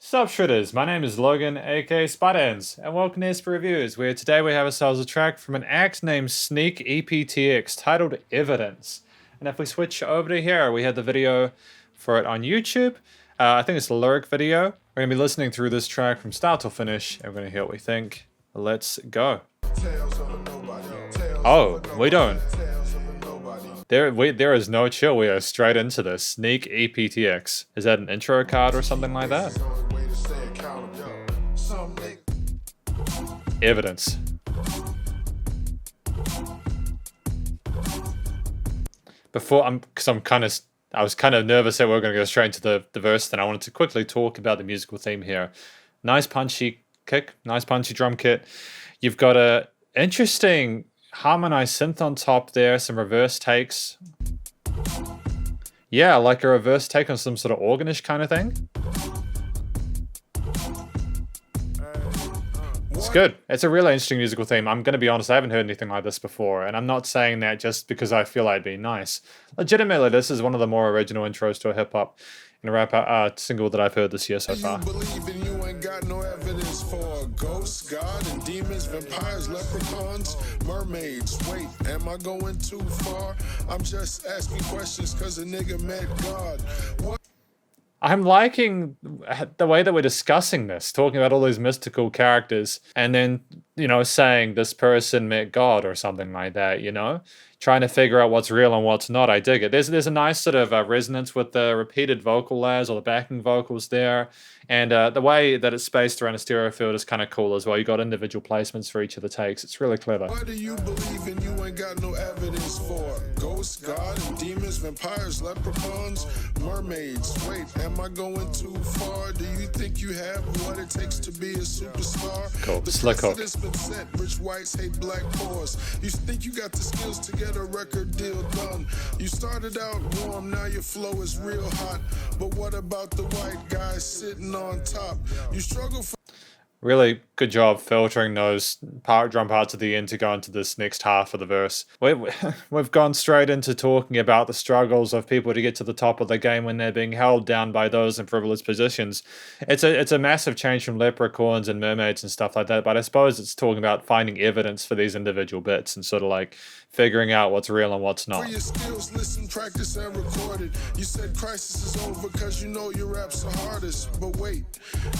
Sup shredders, my name is Logan aka Spuddins, and welcome to Esper Reviews, where today we have ourselves a track from an act named Sneak EPTX titled Evidence. And if we switch over to here, we had the video for it on YouTube. I think it's a lyric video. We're going to be listening through this track from start to finish, and we're going to hear what we think. Let's go. Oh, we don't. There is no chill, we are straight into this. Sneak EPTX. Is that an intro card or something like that? Evidence. I was kind of nervous that we were going to go straight into the verse, then I wanted to quickly talk about the musical theme here. Nice punchy kick, nice punchy drum kit. You've got a interesting harmonized synth on top there, some reverse takes. Yeah, like a reverse take on some sort of organish kind of thing. It's good. It's a really interesting musical theme. I'm going to be honest, I haven't heard anything like this before, and I'm not saying that just because I feel I'd be nice. Legitimately, this is one of the more original intros to a hip-hop and rap single that I've heard this year so far. You ain't got no evidence for ghosts, God, and demons, vampires, leprechauns, mermaids. Wait, am I going too far? I'm just asking questions cause a nigga met God. What? I'm liking the way that we're discussing this, talking about all these mystical characters, and then, saying this person met God or something like that, Trying to figure out what's real and what's not. I dig it. There's a nice sort of resonance with the repeated vocal layers or the backing vocals there. And the way that it's spaced around a stereo field is kind of cool as well. You got individual placements for each of the takes. It's really clever. What do you believe in you ain't got no evidence for? Ghosts, God, and demons, vampires, leprechauns, mermaids. Wait, am I going too far? Do you think you have what it takes to be a superstar? Cool. Slick hook. Been set. Rich whites hate black poors. You think you got the skills to get a record deal done? You started out warm, now your flow is real hot. But what about the white guys sitting on top? You struggle for really good job filtering those drum parts at the end to go into this next half of the verse. We've gone straight into talking about the struggles of people to get to the top of the game when they're being held down by those in privileged positions. It's a massive change from leprechauns and mermaids and stuff like that, but I suppose it's talking about finding evidence for these individual bits and sort of like figuring out what's real and what's not. For your skills, listen, practice, and record it. You said crisis is over because you know your rap's the hardest. But wait,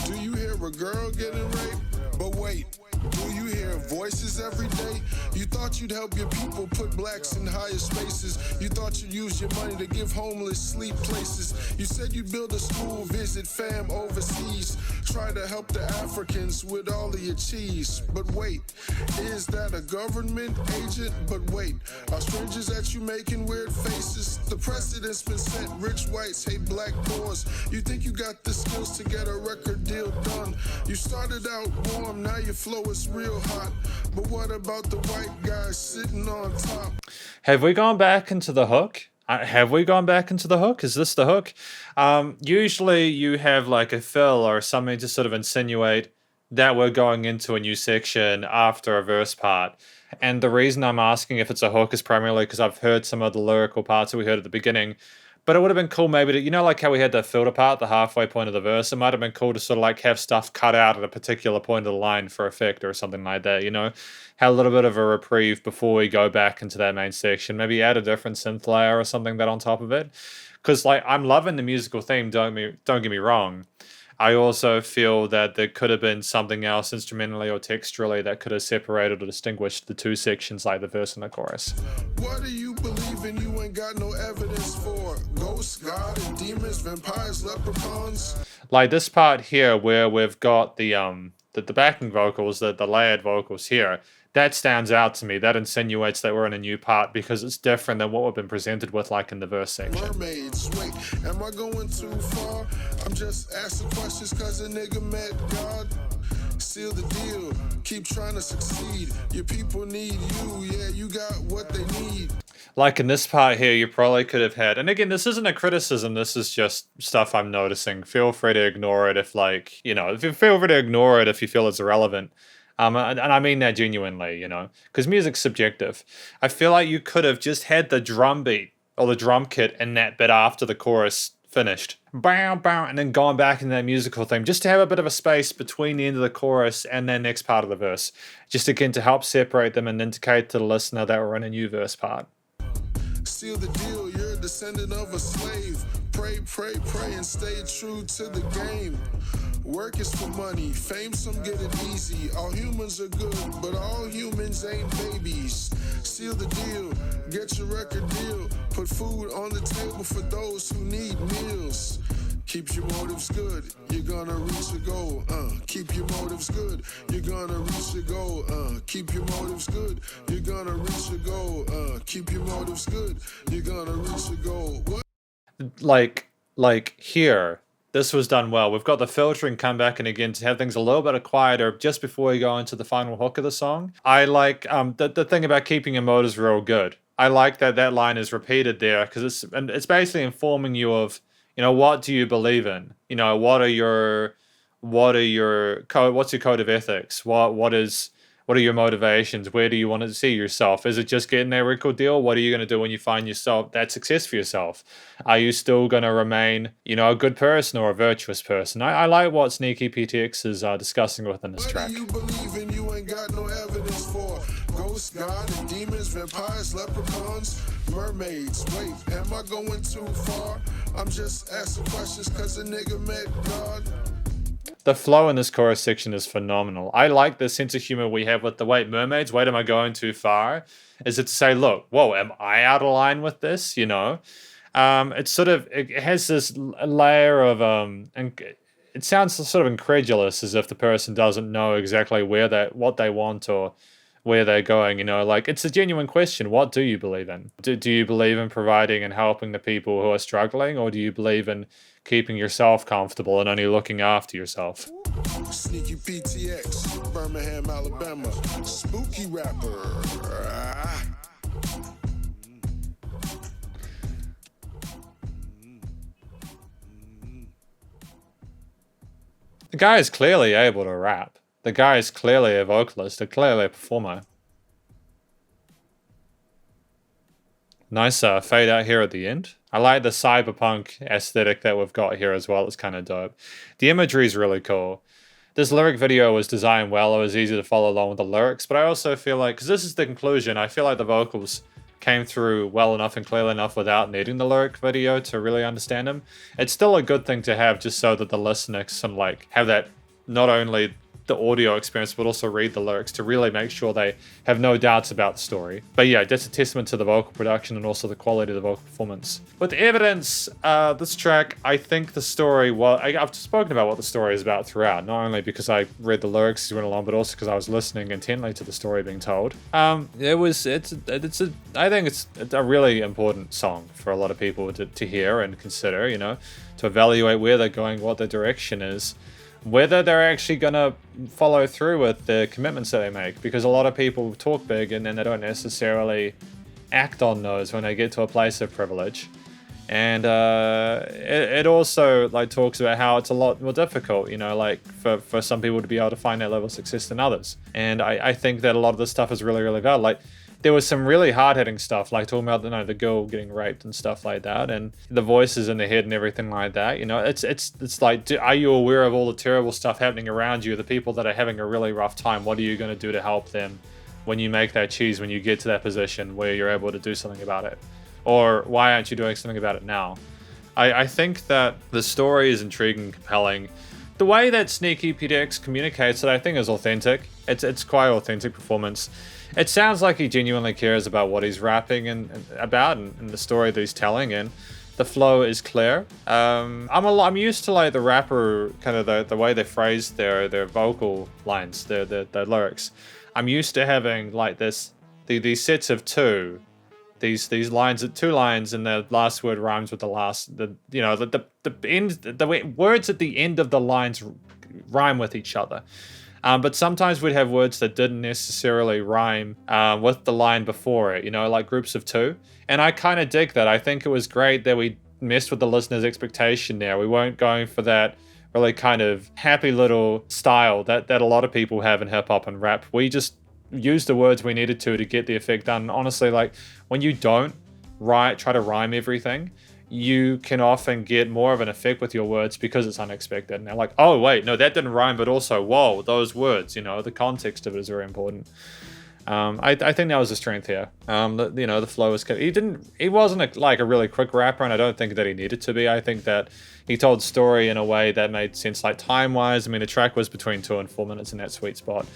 do you hear a girl getting raped? But wait, do you hear voices every day? You thought you'd help your people put blacks in higher spaces. You thought you'd use your money to give homeless sleep places. You said you'd build a school, visit fam overseas. Try to help the Africans with all of your cheese. But wait, is that a government agent? But wait, are strangers that you making weird faces? The precedent's been set, rich whites hate black poors. You think you got the skills to get a record deal done? You started out warm, now your flow is real hot. But what about the white guy sitting on top? Have we gone back into the hook? Have we gone back into the hook? Is this the hook? Usually you have like a fill or something to sort of insinuate that we're going into a new section after a verse part. And the reason I'm asking if it's a hook is primarily because I've heard some of the lyrical parts that we heard at the beginning. But it would have been cool maybe to, like how we had that filter part, the halfway point of the verse, it might have been cool to sort of like have stuff cut out at a particular point of the line for effect or something like that, Have a little bit of a reprieve before we go back into that main section. Maybe add a different synth layer or something that on top of it. Because I'm loving the musical theme, don't get me wrong. I also feel that there could have been something else instrumentally or texturally that could have separated or distinguished the two sections like the verse and the chorus. What do you believe in you ain't got no evidence for? Ghosts, God, and demons, vampires, leprechauns? Like this part here where we've got the backing vocals, the layered vocals here, that stands out to me. That insinuates that we're in a new part because it's different than what we've been presented with like in the verse section. Mermaids, wait, am I going too far? I'm just asking questions cause a nigga met God. Seal the deal, keep trying to succeed. Your people need you, yeah, you got what they need. Like in this part here, you probably could have had, and again, this isn't a criticism, this is just stuff I'm noticing. Feel free to ignore it if if you feel free to ignore it if you feel it's irrelevant. And I mean that genuinely, because music's subjective. I feel like you could have just had the drum beat or the drum kit in that bit after the chorus finished. Bow, bow, and then gone back in that musical theme, just to have a bit of a space between the end of the chorus and that next part of the verse. Just again to help separate them and indicate to the listener that we're in a new verse part. Seal the deal, you're a descendant of a slave. Pray, pray, pray, and stay true to the game. Work is for money, fame, some get it easy. All humans are good, but all humans ain't babies. Seal the deal, get your record deal. Put food on the table for those who need meals. Keep your motives good, you're gonna reach your goal. Keep your motives good, you're gonna reach your goal. Keep your motives good, you're gonna reach your goal. Keep your motives good, you're gonna reach your goal. What? Like here, this was done well. We've got the filtering come back, and again to have things a little bit quieter just before we go into the final hook of the song. I like the thing about keeping your motives real good. I like that line is repeated there because it's basically informing you of, you know, what do you believe in? You know, what's your code of ethics? What are your motivations? Where do you want to see yourself? Is it just getting that record deal? What are you going to do when you find yourself that success for yourself? Are you still going to remain, you know, a good person or a virtuous person? I like what Sneaky PTX is discussing within this track. What do you believe in you ain't got no evidence for? Ghosts, God, and demons, vampires, leprechauns, mermaids. Wait, am I going too far? I'm just asking questions cause a nigga met God. The flow in this chorus section is phenomenal. I like the sense of humor we have with the wait, mermaids, wait, am I going too far? Is it to say, look, whoa, am I out of line with this? You know? It has this layer of, and it sounds sort of incredulous as if the person doesn't know exactly what they want or where they're going, you know, like it's a genuine question. What do you believe in? Do you believe in providing and helping the people who are struggling, or do you believe in keeping yourself comfortable and only looking after yourself? Sneaky PTX, Birmingham, Alabama, spooky rapper. The guy is clearly able to rap. The guy is clearly a vocalist, clearly a performer. Nice fade out here at the end. I like the cyberpunk aesthetic that we've got here as well. It's kind of dope. The imagery is really cool. This lyric video was designed well. It was easy to follow along with the lyrics, but I also feel like, because this is the conclusion, I feel like the vocals came through well enough and clearly enough without needing the lyric video to really understand them. It's still a good thing to have just so that the listener can like have that, not only the audio experience, but also read the lyrics to really make sure they have no doubts about the story. But yeah, that's a testament to the vocal production and also the quality of the vocal performance. With evidence, this track, I think the story, well, I've spoken about what the story is about throughout, not only because I read the lyrics as we went along, but also because I was listening intently to the story being told. I think it's a really important song for a lot of people to hear and consider, you know, to evaluate where they're going, what their direction is, whether they're actually going to follow through with the commitments that they make, because a lot of people talk big and then they don't necessarily act on those when they get to a place of privilege. And it also like talks about how it's a lot more difficult, you know, like for some people to be able to find that level of success than others. And I think that a lot of this stuff is really, really valid. Like, there was some really hard-hitting stuff, like talking about the girl getting raped and stuff like that, and the voices in the head and everything like that. You know, it's like, are you aware of all the terrible stuff happening around you? The people that are having a really rough time. What are you going to do to help them when you make that choose? When you get to that position where you're able to do something about it, or why aren't you doing something about it now? I think that the story is intriguing and compelling. The way that Sneaky PDX communicates it, I think, is authentic. It's quite authentic performance. It sounds like he genuinely cares about what he's rapping and about and the story that he's telling, and the flow is clear. I'm used to like the rapper kind of the way they phrase their vocal lines, their lyrics. I'm used to having like these sets of two. These lines, two lines, and the last word rhymes with the words at the end of the lines rhyme with each other. But sometimes we'd have words that didn't necessarily rhyme with the line before it, you know, like groups of two. And I kind of dig that. I think it was great that we messed with the listener's expectation there. We weren't going for that really kind of happy little style that a lot of people have in hip hop and rap. We just use the words we needed to get the effect done. Honestly, like when you don't try to rhyme everything, you can often get more of an effect with your words because it's unexpected. And they're like, oh, wait, no, that didn't rhyme, but also, whoa, those words, the context of it is very important. I think that was a strength here. The flow was kept. He wasn't a really quick rapper, and I don't think that he needed to be. I think that he told story in a way that made sense, like time-wise. I mean, the track was between 2 and 4 minutes in that sweet spot.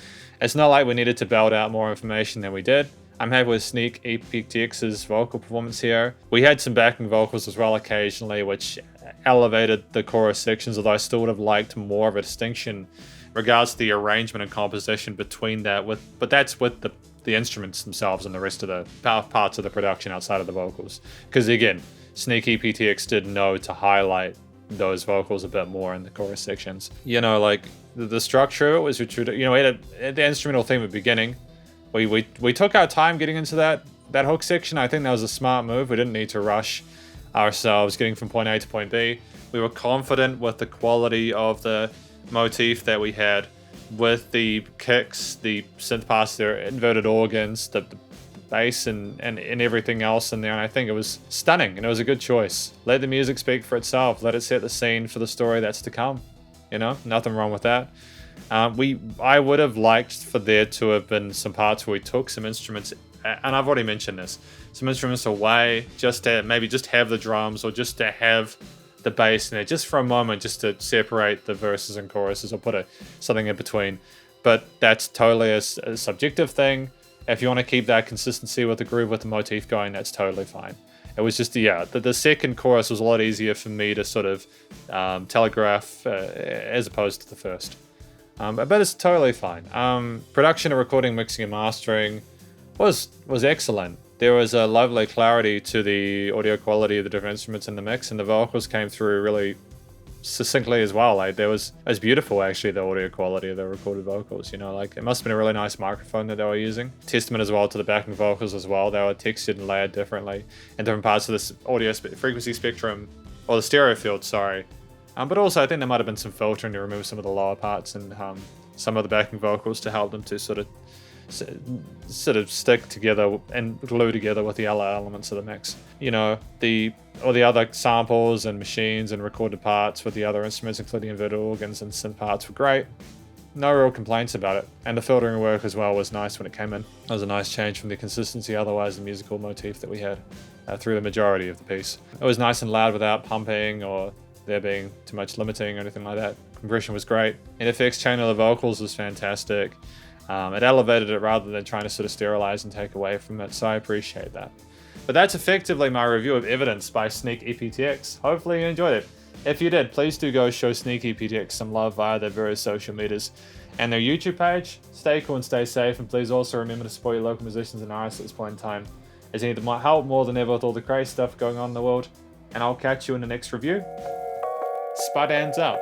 It's not like we needed to belt out more information than we did. I'm happy with Sneak EPTX's vocal performance here. We had some backing vocals as well occasionally, which elevated the chorus sections, although I still would have liked more of a distinction in regards to the arrangement and composition between that. But that's with the instruments themselves and the rest of the parts of the production outside of the vocals. Because again, Sneak EPTX did know to highlight those vocals a bit more in the chorus sections. Like the structure of it was, we had the instrumental theme at the beginning. We took our time getting into that hook section. I think that was a smart move. We didn't need to rush ourselves getting from point A to point B. We were confident with the quality of the motif that we had with the kicks, the synth parts, their inverted organs, the bass and everything else in there. And I think it was stunning and it was a good choice. Let the music speak for itself. Let it set the scene for the story that's to come. Nothing wrong with that. I would have liked for there to have been some parts where we took some instruments, and I've already mentioned this, some instruments away, just to maybe just have the drums or just to have the bass in there, just for a moment, just to separate the verses and choruses or put something in between. But that's totally a subjective thing. If you want to keep that consistency with the groove, with the motif going, that's totally fine. It was just, the second chorus was a lot easier for me to sort of telegraph as opposed to the first. But it's totally fine. Production and recording, mixing and mastering was excellent. There was a lovely clarity to the audio quality of the different instruments in the mix, and the vocals came through really succinctly as well. It was beautiful, actually, the audio quality of the recorded vocals. It must have been a really nice microphone that they were using. Testament as well to the backing vocals as well. They were textured and layered differently in different parts of this audio frequency spectrum, or the stereo field, sorry. But also, I think there might have been some filtering to remove some of the lower parts and some of the backing vocals to help them to sort of stick together and glue together with the other elements of the mix. The other samples and machines and recorded parts with the other instruments, including inverted organs and synth parts, were great. No real complaints about it. And the filtering work as well was nice when it came in. It was a nice change from the consistency, otherwise the musical motif that we had through the majority of the piece. It was nice and loud without pumping or there being too much limiting or anything like that. Compression was great. NFX channel of vocals was fantastic. It elevated it rather than trying to sort of sterilize and take away from it, so I appreciate that. But that's effectively my review of Evidence by Sneak EPTX. Hopefully you enjoyed it. If you did, please do go show Sneak EPTX some love via their various social medias and their YouTube page. Stay cool and stay safe, and please also remember to support your local musicians and artists at this point in time, as they need the help more than ever with all the crazy stuff going on in the world. And I'll catch you in the next review. Spud hands out.